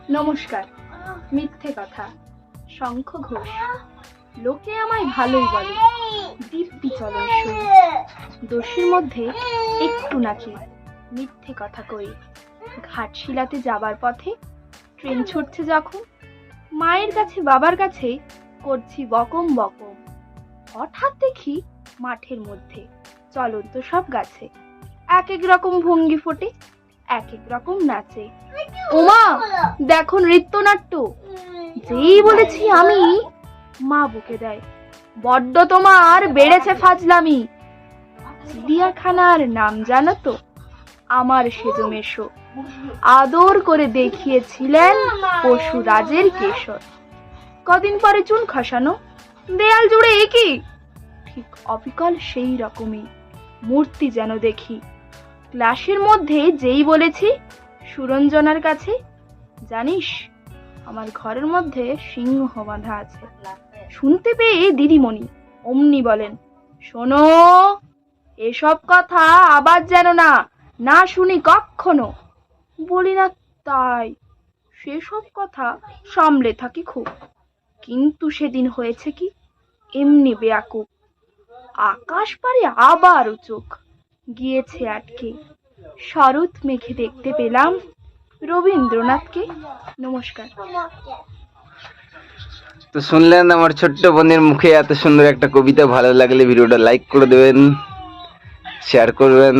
নমস্কার। মিথ্যে কথা, শঙ্খ ঘোষ। লোকে আমায় ভালোই বলে, দীপ্তি চলনসই। দোষীর মধ্যে একটু নাকি মিথ্যে কথা কই। ঘাটশিলাতে যাবার পথে ট্রেন ছুটছে যখন, মায়ের কাছে বাবার কাছে করছি বকম বকম। হঠাৎ দেখি মাঠের মধ্যে চলন্ত সব গাছে এক এক রকম ভঙ্গি ফোটে, এক এক রকম নাচে। ওমা, দেখো নৃত্যনাট্য। যেই বলেছি আমি, মা বকে দেয়, বড্ড তোমার বেড়েছে ফাজলামি। চিড়িয়াখানার নাম জানো তো? আমার সেজো মেশো আদর করে দেখিয়েছিলেন পশুরাজের কেশর। কদিন পরে চুন খসানো, দেয়াল জুড়ে একই। ঠিক অবিকল সেই রকমই মূর্তি যেন দেখি। ক্লাসের মধ্যে যেই বলেছি সুরঞ্জনার কাছে, জানিস আমার ঘরের মধ্যে সিংহ বাঁধা আছে। শুনতে পেয়ে দিদিমণি অমনি বলেন, শোনো, এসব কথা আবার যেন না শুনি কখনো। বলি না তাই, সেসব কথা সামলে থাকি খুব। কিন্তু সেদিন হয়েছে কি, এমনি বেয়াকুব। আকাশ পারে আবারও চোখ গিয়েছে আটকে। শরৎ মেঘে দেখতে পেলাম রবীন্দ্রনাথকে। নমস্কার। তো শুনলেন আমার ছোট্ট বোনের মুখে এত সুন্দর একটা কবিতা। ভালো লাগলে ভিডিওটা লাইক করে দেবেন, শেয়ার করবেন।